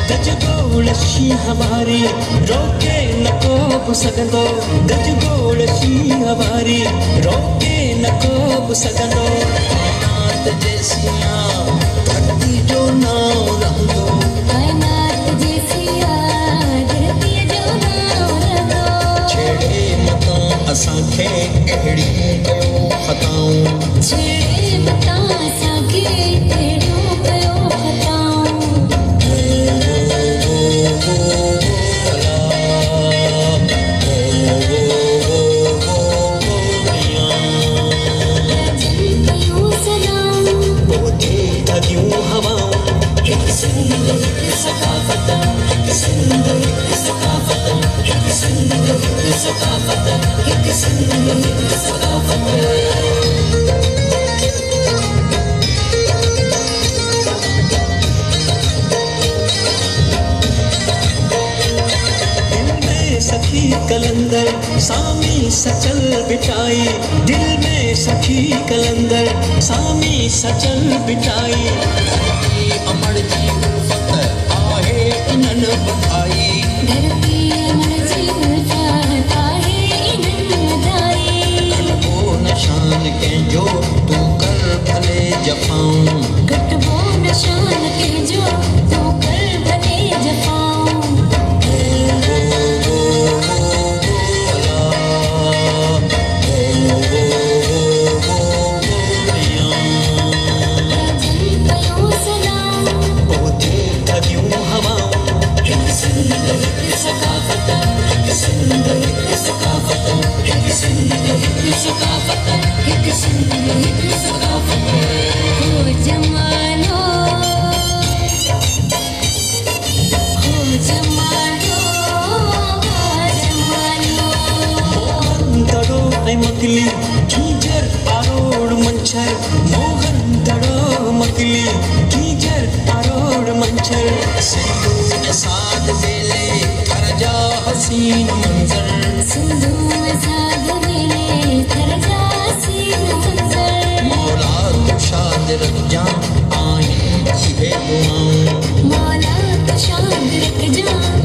गजगोळशी हमारी रोके नको पुसगंदो गजगोळशी हमारी रोके नको पुसगंदो कायनात जैसिया धरती जो नाव रहंदो कायनात जैसिया धरती जो नाव रहंदो छेड़े मतां असांखे अहिड़ी कयो खताऊं छेड़े मतां असांखे अहिड़ियूं कयो खताऊं सखी कलंदर सामी सचल बिठाई दिल में सखी कलंदर सामी सचल बिठाई अमर जी उल्फत आहे इनन बधाई धरती अमर जी उल्फत आहे इनन बधाई कटबो निशान कंहिंजो तूं कर भले जफ़ाऊं कटबो निशान कंहिंजो तूं कर भले जफ़ाऊं मकली कीजर आरोड़ मंचर मोहन दड़ो मकली कीजर आरोड़ मंचर सिंधु साध बेले थर जा हसीन मंजर सिंधु साध बेले थर जा हसीन मंजर मौला तू शाद रख जा आए इहे दुआऊं मौला तू शाद रख जा